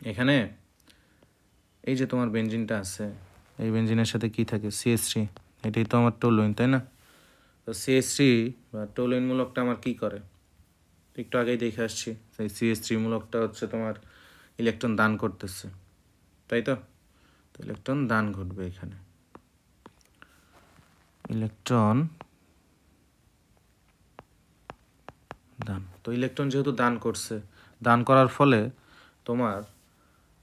এখানে এই যে তোমার বেনজিনটা আছে, এই বেনজিনের সাথে কি থাকে? CH3, এটাই তো আমার টলুইন, তাই না? তো CH3 বা টলুইন মূলকটা আমার কি করে একটু আগেই দেখে আসছি। সেই CH3 মূলকটা হচ্ছে তোমার ইলেকট্রন দান করতেছে, তাই তো? তো ইলেকট্রন দান ঘটবে এখানে, ইলেকট্রন দান। তো ইলেকট্রন যেহেতু দান করছে, দান করার ফলে তোমার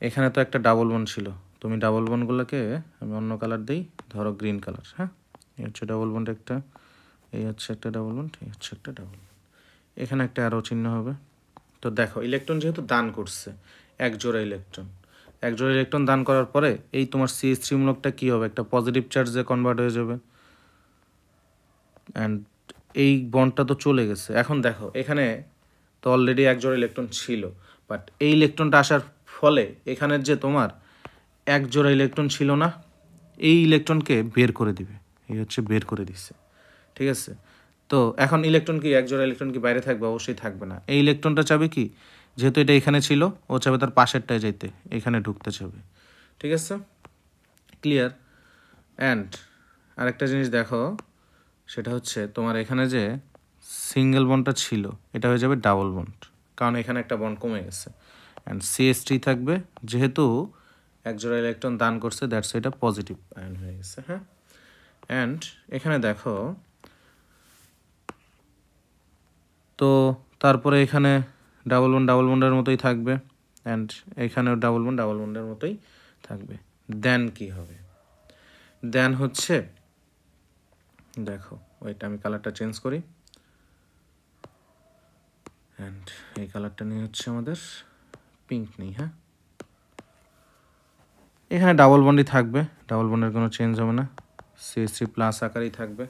এখানে তো একটা ডাবল বন্ড ছিল, তুমি ডাবল বন্ডগুলোকে আমি অন্য কালার দিই, ধরো গ্রিন কালার। হ্যাঁ, এই হচ্ছে ডাবল বন্ড একটা, এই হচ্ছে একটা ডাবল বন্ড, এই হচ্ছে একটা ডাবল বন্ড, এখানে একটা অ্যারো চিহ্ন হবে। তো দেখো ইলেকট্রন যেহেতু দান করছে, এক জোড়া ইলেকট্রন দান করার পরে এই তোমার CH3 মূলকটা কী হবে? একটা পজিটিভ চার্জে কনভার্ট হয়ে যাবে অ্যান্ড এই বন্ডটা তো চলে গেছে। এখন দেখো এখানে তো অলরেডি এক জোড়া ইলেকট্রন ছিল, বাট এই ইলেকট্রনটা আসার ফলে এখানের যে তোমার এক জোড়া ইলেকট্রন ছিল না, এই ইলেকট্রনকে বের করে দিবে, এই হচ্ছে বের করে দিচ্ছে। ঠিক আছে, তো এখন ইলেকট্রন কি এক জোড়া ইলেকট্রন কি বাইরে থাকবে? অবশ্যই থাকবে না। এই ইলেকট্রনটা চাবে কি, যেহেতু এটা এখানে ছিল, ও চাবে তার পাশেরটায় যেতে, এখানে ঢুকতে চাবে। ঠিক আছে, ক্লিয়ার? অ্যান্ড আরেকটা জিনিস দেখো, সেটা হচ্ছে তোমার এখানে যে সিঙ্গেল বন্ডটা ছিল, এটা হয়ে যাবে ডাবল বন্ড, কারণ এখানে একটা বন্ড কমে গেছে। অ্যান্ড CH3 থাকবে, যেহেতু এক জোড়া ইলেকট্রন দান করছে, দ্যাটস এটা পজিটিভ আয়ন হয়ে গেছে। হ্যাঁ, অ্যান্ড এখানে দেখো, তো তারপরে এখানে ডাবল বন্ডের মতোই থাকবে অ্যান্ড এখানেও ডাবল বন্ডের মতোই থাকবে। দেন কি হবে? দেন হচ্ছে দেখো, ওইটা আমি কালারটা চেঞ্জ করি অ্যান্ড এই কালারটা নিয়ে হচ্ছে আমাদের পিঙ্ক নেই। হ্যাঁ, এখানে ডাবল বন্ডই থাকবে, ডাবল বন্ডের কোনো চেঞ্জ হবে না, CH3 প্লাস আকারেই থাকবে।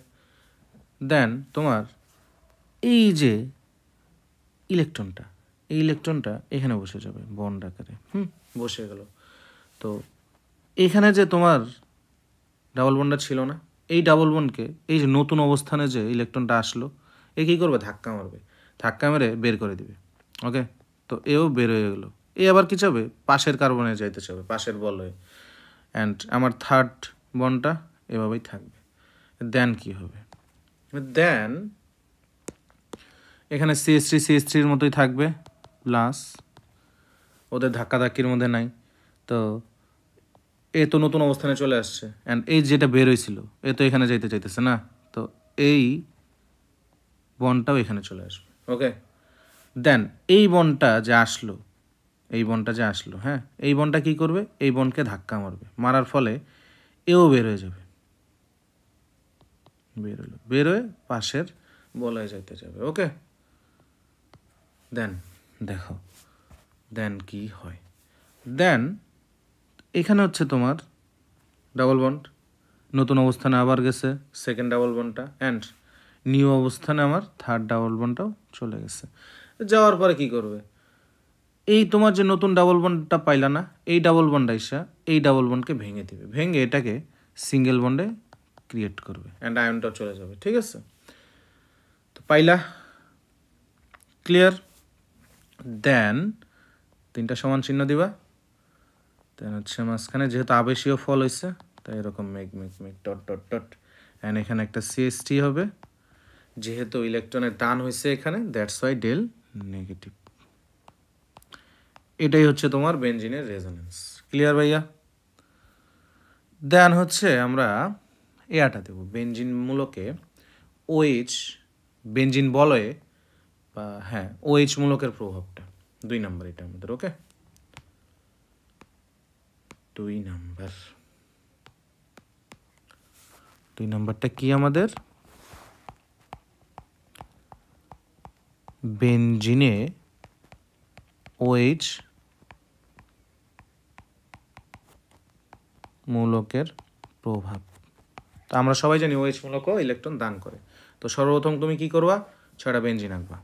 দেন তোমার এই যে ইলেকট্রনটা, এই ইলেকট্রনটা এখানে বসে যাবে বন্ড আকারে। বসে গেল। তো এখানে যে তোমার ডাবল বন্ডটা ছিল না, এই ডাবল বন্ডকে এই যে নতুন অবস্থানে যে ইলেকট্রনটা আসলো, এ কী করবে? ধাক্কা মারবে, ধাক্কা মেরে বের করে দিবে। ওকে, তো এও বের হয়ে গেলো। এ আবার কী চাবে? পাশের কার্বনে যাইতে চাবে, পাশের বলয়ে। অ্যান্ড আমার থার্ড বন্ডটা এভাবেই থাকবে। দেন কি হবে? দেন এখানে CH3 মতোই থাকবে, প্লাস ওদের ধাক্কাধাক্কির মধ্যে নাই। তো এ তো নতুন অবস্থানে চলে আসছে অ্যান্ড এই যেটা বের হয়েছিল, এ তো এখানে যাইতে চাইতেছে না, তো এই বন্ডটাও এখানে চলে আসবে। ওকে, দেন এই বন্ডটা যে আসলো, হ্যাঁ, এই বন্ডটা কী করবে? এই বন্ডকে ধাক্কা মারবে, মারার ফলে এও বের হয়ে যাবে, বের হয়ে পাশের বলয়ে যাইতে যাবে। ওকে, দেন দেখো দেন কি হয়। দেন এখানে হচ্ছে তোমার ডাবল বন্ড নতুন অবস্থানে আবার গেছে, সেকেন্ড ডাবল বন্ডটা, অ্যান্ড নিউ অবস্থানে আমার থার্ড ডাবল বন্ডটাও চলে গেছে। যাওয়ার পরে কি করবে, এই তোমার যে নতুন ডাবল বন্ডটা পাইলা না, এই ডাবল বন্ডটা এসে এই ডাবল বন্ডকে ভেঙে দিবে, ভেঙে এটাকে সিঙ্গেল বন্ডে ক্রিয়েট করবে অ্যান্ড আয়নটাও চলে যাবে। ঠিক আছে, তো পাইলা, ক্লিয়ার। দেন তিনটা সমান চিহ্ন দিবা, দেন হচ্ছে মাঝখানে যেহেতু আবেশীয় ফল হয়েছে তাই এরকম মেঘ মেঘ মেঘ ডট ডট ডট, অ্যান্ড এখানে একটা সিএসটি হবে, যেহেতু ইলেকট্রনের টান হয়েছে এখানে, দ্যাটস ওয়াই ডেল নেগেটিভ। এটাই হচ্ছে তোমার বেনজিনের রেজোনেন্স। ক্লিয়ার ভাইয়া? দেন হচ্ছে আমরা এয়াটা দেব বেনজিন মূলকে ওএইচ, বেনজিন বলয়ে বা হ্যাঁ ওএইচ মূলকের প্রভাবটা 2 নাম্বার এটা আমাদের। ওকে, 2 নাম্বারটা কি আমাদের, বেনজিনে ওএইচ মূলকের প্রভাব। তো আমরা সবাই জানি ওএইচ মূলকও ইলেকট্রন দান করে। তো সর্বপ্রথম তুমি কি করবা, 6টা বেনজিন আঁকবা।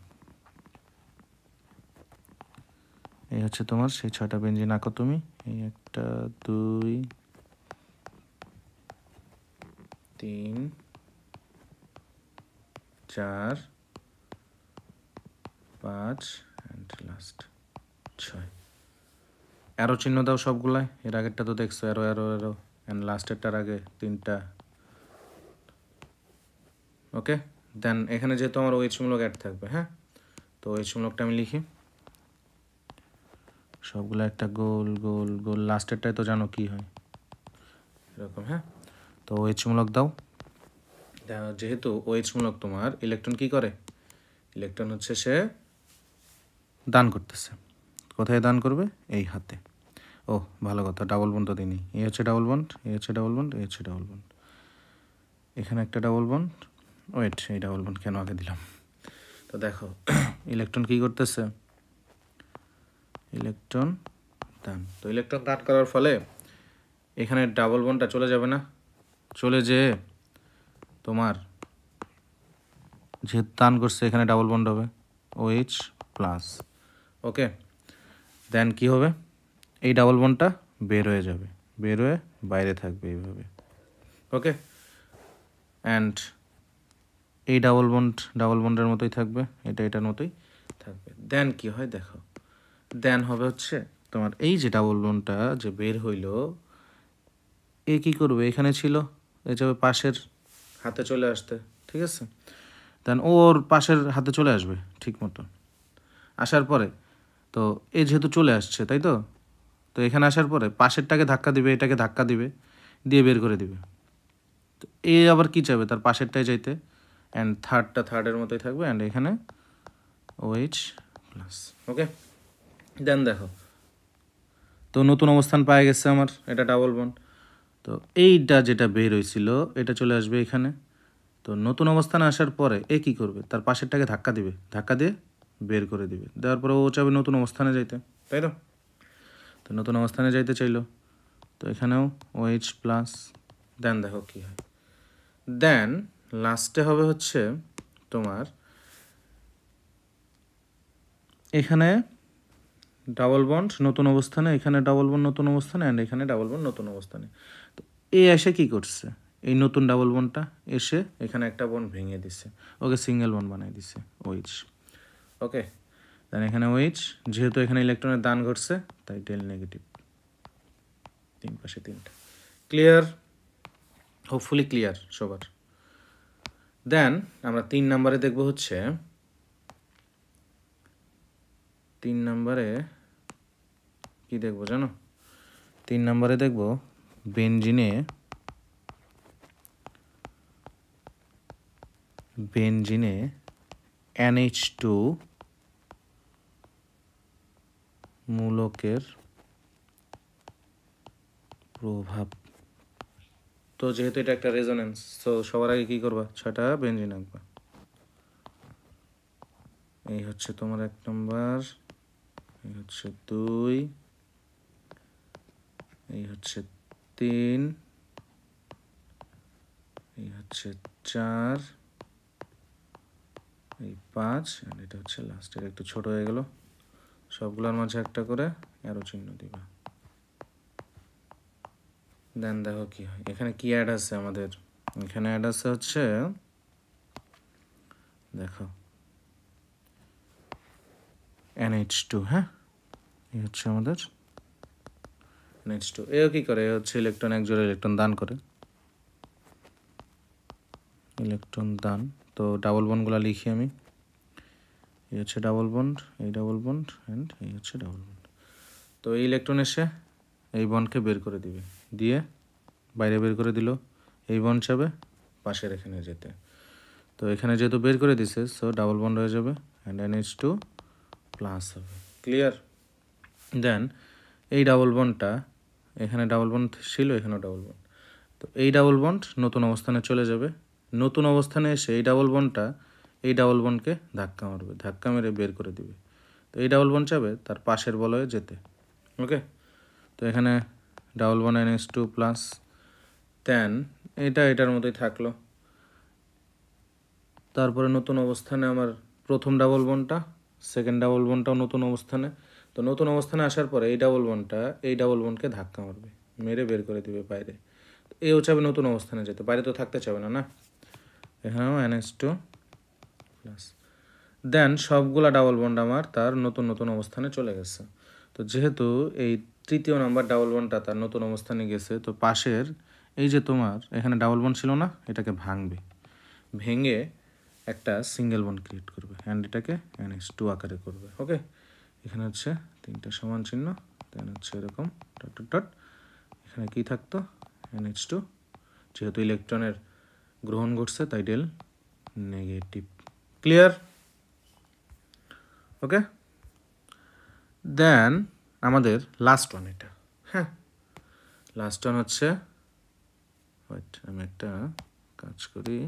এই হচ্ছে তোমার সেই 6টা বেনজিন আঁকো তুমি। এই 1 2 3 4 5 অ্যান্ড লাস্ট 6। অ্যারো চিহ্ন দাও সবগুলাই, এর আগেরটা তো দেখছো অ্যারো অ্যারো অ্যারো, অ্যান্ড লাস্টেরটার আগে 3টা। ওকে, দেন এখানে যেহেতু আমার ওএইচ মূলক অ্যাড থাকবে, হ্যাঁ, তো ওএইচ মূলকটা আমি লিখি সবগুলো একটা গোল গোল গোল, লাস্টেরটাই তো জানো কি হয় এরকম। হ্যাঁ, তো ওএইচ মূলক দাও। যেহেতু ওএইচ মূলক তোমার ইলেকট্রন কি করে, ইলেকট্রন হচ্ছে সে দান করতেছে, কোথায় দান করবে, এই হাতে। ও ভালো কথা, ডাবল বন্ড তো দিনই, এই হচ্ছে ডাবল বন্ড, এই হচ্ছে ডাবল বন্ড, এই হচ্ছে ডাবল বন্ড, এখানে একটা ডাবল বন্ড। ওয়েট, এই ডাবল বন্ড কেন আগে দিলাম। তো দেখো ইলেকট্রন কি করতেছে, ইলেকট্রন দান। তো ইলেকট্রন দান করার ফলে এখানে ডাবল বন্ডটা চলে যাবে না, চলে যেয়ে তোমার যেহেতু দান করছে এখানে ডাবল বন্ড হবে OH প্লাস। ওকে, দেন কি হবে, এই ডাবল বন্ডটা বের হয়ে যাবে, বের হয়ে বাইরে থাকবে এইভাবে। ওকে, অ্যান্ড এই ডাবল বন্ডের মতোই থাকবে, এটা এটার মতোই থাকবে। দেন কি হয় দেখো, দেন হবে হচ্ছে তোমার এই যে ডাবল বন্ডটা যে বের হইলো, এ কি করবে, এখানে ছিল, এ যাবে পাশের হাতে চলে আসতে। ঠিক আছে, দেন ওর পাশের হাতে চলে আসবে ঠিক মতো, আসার পরে তো এ যেহেতু চলে আসছে তাই তো, তো এখানে আসার পরে পাশেরটাকে ধাক্কা দিবে, এটাকে ধাক্কা দিবে, দিয়ে বের করে দিবে। তো এ আবার কি চাইবে, তার পাশেরটাই যাইতে, অ্যান্ড থার্ডটা থার্ডের মতোই থাকবে, অ্যান্ড এখানে OH প্লাস। ওকে, দেন দেখো তো নতুন অবস্থান পাওয়া গেছে আমার, এটা ডাবল বন্ড। তো এইটা যেটা বের হয়েছিল এটা চলে আসবে এখানে। তো নতুন অবস্থানে আসার পরে এ কী করবে, তার পাশেরটাকে ধাক্কা দিবে, ধাক্কা দিয়ে বের করে দিবে, দেওয়ার পরে ও চাবে নতুন অবস্থানে যাইতে, তাই তো। তো নতুন অবস্থানে যাইতে চাইলো, তো এখানেও OH প্লাস। দেন দেখো কী হয়, দেন লাস্টে হবে হচ্ছে তোমার এখানে ডাবল বন্ড নতুন অবস্থানে, এখানে ডাবল বন্ড নতুন অবস্থানে, অ্যান্ড এখানে ডাবল বন্ড নতুন অবস্থানে। তো এ এসে কি করছে, এই নতুন ডাবল বন্ডটা এসে এখানে একটা বন্ড ভেঙে দিছে, ওকে সিঙ্গেল বন্ড বানিয়ে দিছে OH। ওকে, দেন এখানে OH, যেহেতু এখানে ইলেকট্রনের দান ঘটছে তাই ডেল নেগেটিভ, 3 পাশে 3টা। ক্লিয়ার? হোপফুলি ক্লিয়ার সবার। দেন আমরা 3 নম্বরে দেখব হচ্ছে, 3 নম্বরে কি দেখবো জানো, 3 নম্বরে দেখব বেনজিনে NH2 মূলকের প্রভাব। তো যেহেতু এটা একটা রেজোনেন্স, তো সবার আগে কি করবা, 6টা বেনজিন আঁকবা। এই হচ্ছে তোমার 1 নম্বর, এই হচ্ছে 2, এই হচ্ছে 3, এই হচ্ছে 4, এই 5 আর এটা হচ্ছে লাস্টের, একটু ছোট হয়ে গেল, সবগুলোর মাঝে একটা করে অ্যারো চিহ্ন দিবা। দেন দেখো কি হয়, এখানে কি অ্যাড আছে আমাদের, এখানে অ্যাড আছে হচ্ছে দেখো NH2, হ্যাঁ এই হচ্ছে আমাদের NH2। এও কি করে, এ হচ্ছে ইলেকট্রন, এক জোড়া ইলেকট্রন দান করে, ইলেকট্রন দান। তো ডাবল বন্ডগুলো লিখি আমি, এই হচ্ছে ডাবল বন্ড, এই ডাবল বন্ড অ্যান্ড এই হচ্ছে ডাবল বন্ড। তো এই ইলেকট্রন এসে এই বন্ডকে বের করে দিবে, দিয়ে বাইরে বের করে দিল, এই বন্ড যাবে পাশের এখানে যেতে। তো এখানে যেহেতু বের করে দিছে, সো ডাবল বন্ড হয়ে যাবে অ্যান্ড NH2 প্লাস হবে। ক্লিয়ার? দেন এই ডাবল বন্ডটা, এখানে ডাবল বন্ড ছিল, এখানেও ডাবল বন্ড, তো এই ডাবল বন্ড নতুন অবস্থানে চলে যাবে। নতুন অবস্থানে এসে এই ডাবল বন্ডটা এই ডাবল বন্ডকে ধাক্কা মারবে, ধাক্কা মেরে বের করে দিবে। তো এই ডাবল বন্ড যাবে তার পাশের বলয়ে যেতে। ওকে, তো এখানে ডাবল বন্ড NH2 প্লাস, দেন এটা এটার মতোই থাকলো। তারপরে নতুন অবস্থানে আমার প্রথম ডাবল বন্ডটা, সেকেন্ড ডাবল বন্ডটাও নতুন অবস্থানে। তো নতুন অবস্থানে আসার পরে এই ডাবল বন্ডটা এই ডাবল বন্ডকে ধাক্কা মারবে, মেরে বের করে দিবে বাইরে। এও চাবে নতুন অবস্থানে যেতে, বাইরে তো থাকতে চাবে না, না? এখানেও NH2 প্লাস। দেন সবগুলা ডাবল বন্ড আমার তার নতুন নতুন অবস্থানে চলে গেছে। তো যেহেতু এই তৃতীয় নাম্বার ডাবল বন্ডটা তার নতুন অবস্থানে গেছে, তো পাশের এই যে তোমার এখানে ডাবল বন্ড ছিল না, এটাকে ভাঙবে, ভেঙে একটা সিঙ্গেল বন্ড ক্রিয়েট করবে অ্যান্ড এটাকে NH2 আকারে করবে। ওকে, এখানে হচ্ছে তিনটা সমান চিহ্ন, দেন হচ্ছে এরকম ডট ডট ডট, এখানে কি থাকতো NH2, যেহেতু ইলেকট্রনের গ্রহণ ঘটছে তাই ডেল নেগেটিভ। ক্লিয়ার? ওকে, দেন আমাদের লাস্ট ওয়ান এটা, হ্যাঁ লাস্ট ওয়ান হচ্ছে, ওয়েট আমি একটা কাজ করি,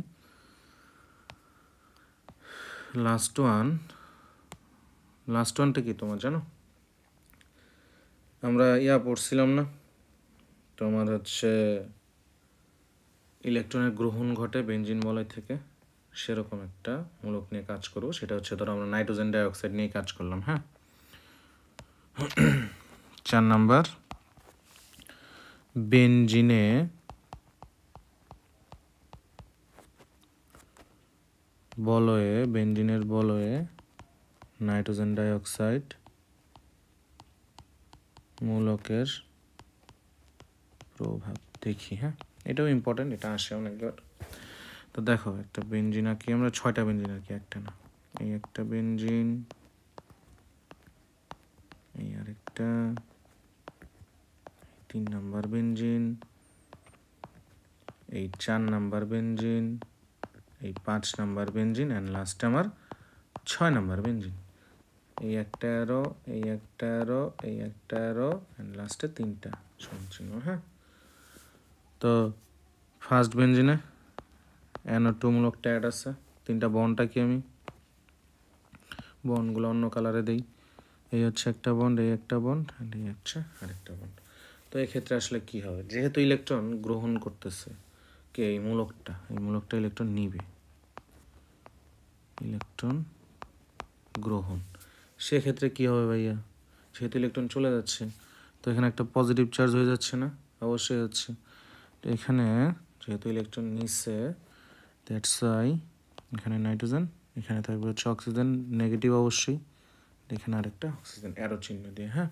লাস্ট ওয়ানটা কি তোমার জানো? আমরা পড়ছিলাম না তোমার হচ্ছে ইলেকট্রনের গ্রহণ ঘটে বেঞ্জিন বলয় থেকে, সেরকম একটা মূলক নিয়ে কাজ করব। সেটা হচ্ছে ধরো আমরা নাইট্রোজেন ডাইঅক্সাইড নিয়ে কাজ করলাম, হ্যাঁ 4 নাম্বার বেঞ্জিনে বলয়ে, বেঞ্জিনের বলয়ে নাইট্রোজেন ডাইঅক্সাইড মূলকের প্রভাব দেখি। হ্যাঁ, এটাও ইম্পর্টেন্ট, এটা আসে অনেকবার। তো দেখো একটা বেঞ্জিন আঁকি আমরা, 6টা বেঞ্জিন আঁকি, একটা না, এই একটা বেঞ্জিন, এই আরেকটা, 3 নাম্বার বেঞ্জিন, এই 4 নাম্বার বেঞ্জিন, এই 5 নাম্বার বেঞ্জিন অ্যান্ড লাস্টে আমার 6 নাম্বার বেঞ্জিন। এই একটা অ্যারো, এই একটা অ্যারো, এই একটা অ্যারো অ্যান্ড লাস্টে 3টা সমান চিহ্ন। হ্যাঁ, তো ফার্স্ট বেঞ্জিনে NO2 মূলকটা অ্যাড আছে, 3টা বন্ডটা কি আমি বন্ডগুলো অন্য কালারে দেই, এই হচ্ছে একটা বন্ড, এই একটা বন্ড অ্যান্ড এই হচ্ছে আরেকটা বন্ড। তো এক্ষেত্রে আসলে কি হবে, যেহেতু ইলেকট্রন গ্রহণ করতেছে কে এই মূলকটা, এই মূলকটা ইলেকট্রন নিবে, ইলেকট্রন গ্রহণ, সেক্ষেত্রে কি হবে ভাইয়া, যেহেতু ইলেকট্রন চলে যাচ্ছে তো এখানে একটা পজিটিভ চার্জ হয়ে যাচ্ছে না? অবশ্যই হচ্ছে। তো এখানে যেহেতু ইলেকট্রন নিচ্ছে, দ্যাটস ওয়াই এখানে নাইট্রোজেন, এখানে থাকবে হচ্ছে অক্সিজেন নেগেটিভ অবশ্যই, এখানে আরেকটা অক্সিজেন অ্যারো চিহ্ন দিয়ে। হ্যাঁ,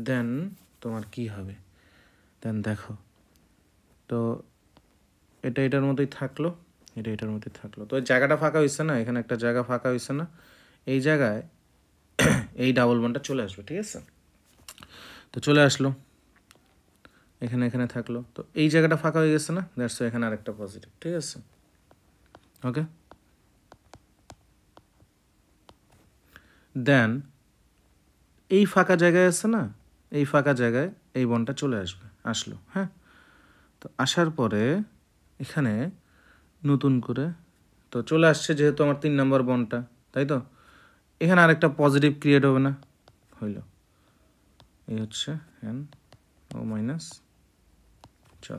দেন তোমার কি হবে, দেন দেখো, তো এটা এটার মতোই থাকলো, এটা এটার মতোই থাকলো, তো ওই জায়গাটা ফাঁকা হয়েছে না, এখানে একটা জায়গা ফাঁকা হয়েছে না, এই জায়গায় এই ডাবল বন্ডটা চলে আসবে, ঠিক আছে? তো চলে আসলো, এখানে এখানে থাকলো, তো এই জায়গাটা ফাঁকা হয়ে গেছে না, দ্যাটস এখানে আরেকটা পজিটিভ, ঠিক আছে? ওকে, দেন এই ফাঁকা জায়গায় আছে না, এই ফাঁকা জায়গায় এই বন্ডটা চলে আসলো। হ্যাঁ, তো আসার পরে এখানে নতুন করে তো চলে আসছে, যেহেতু আমার 3 নম্বর বন্ডটা, তাই তো এখানে আরেকটা পজিটিভ ক্রিয়েট হবে না, হইল এই হচ্ছে NO মাইনাস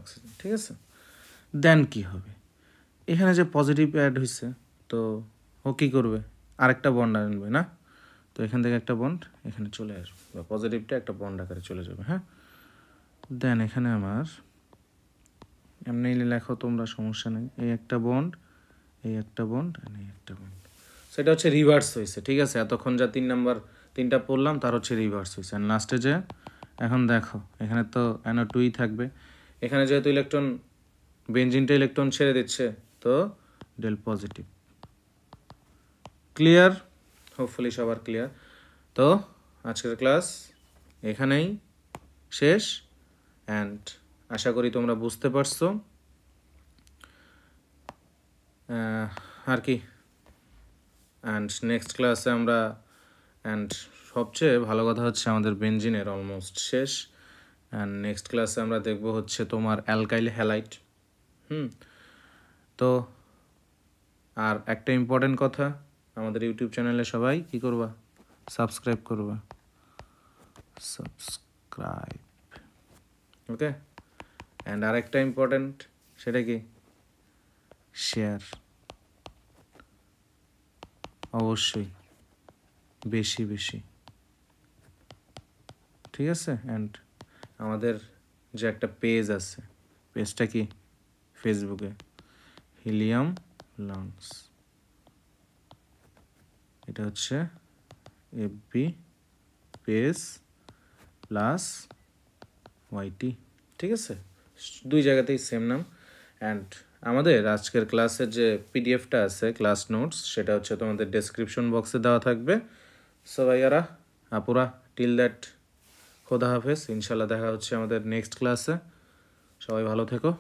অক্সিজেন, ঠিক আছে? দেন কি হবে, এখানে যে পজিটিভ অ্যাড হয়েছে, তো ও কী করবে, আরেকটা বন্ড আনবে না? তো এখান থেকে একটা বন্ড এখানে চলে আসবে, বা পজিটিভটা একটা বন্ড আকারে চলে যাবে। হ্যাঁ, দেন এখানে আমার এমনি লেখো তোমরা, সমস্যা নেই। এই একটা বন্ড, এই একটা বন্ড, এই একটা বন্ড, সেটা হচ্ছে রিভার্স হয়েছে। ঠিক আছে, এতক্ষণ যা 3 নাম্বার 3টা পড়লাম তার হচ্ছে রিভার্স হয়েছে। অ্যান্ড লাস্টে যে এখন দেখো এখানে তো NO2ই থাকবে, এখানে যেহেতু ইলেকট্রন বেঞ্জিনটা ইলেকট্রন ছেড়ে দিচ্ছে, তো ডেল পজিটিভ। ক্লিয়ার? হোপফুলি সবার ক্লিয়ার। তো আজকের ক্লাস এখানেই শেষ, অ্যান্ড আশা করি তোমরা বুঝতে পারছো। আর কি, অ্যান্ড নেক্সট ক্লাসে আমরা, অ্যান্ড সবচেয়ে ভালো কথা হচ্ছে আমাদের বেঞ্জিনের অলমোস্ট শেষ, অ্যান্ড নেক্সট ক্লাসে আমরা দেখব হচ্ছে তোমার অ্যালকাইল হ্যালাইড। তো আর একটা ইম্পর্টেন্ট কথা, আমাদের ইউটিউব চ্যানেলে সবাই কি করবা, সাবস্ক্রাইব করবা, সাবস্ক্রাইব, ওকে। অ্যান্ড আরেকটা ইম্পর্টেন্ট, সেটা কি, শেয়ার, অবশ্যই বেশি বেশি, ঠিক আছে। অ্যান্ড আমাদের যে একটা পেজ আছে, পেজটা কি, ফেসবুকে হিলিয়াম লার্নস, এটা হচ্ছে FB পেজ প্লাস YT, ঠিক আছে, দুই জায়গাতেই সেম নাম। অ্যান্ড আমাদের আজকের ক্লাসের যে PDFটা আছে, ক্লাস নোটস, সেটা হচ্ছে তোমাদের ডেসক্রিপশন বক্সে দেওয়া থাকবে। সো ভাইয়ারা আপুরা, টিল দ্যাট খোদা হাফেজ, ইনশাল্লাহ দেখা হচ্ছে আমাদের নেক্সট ক্লাসে। সবাই ভালো থেকো।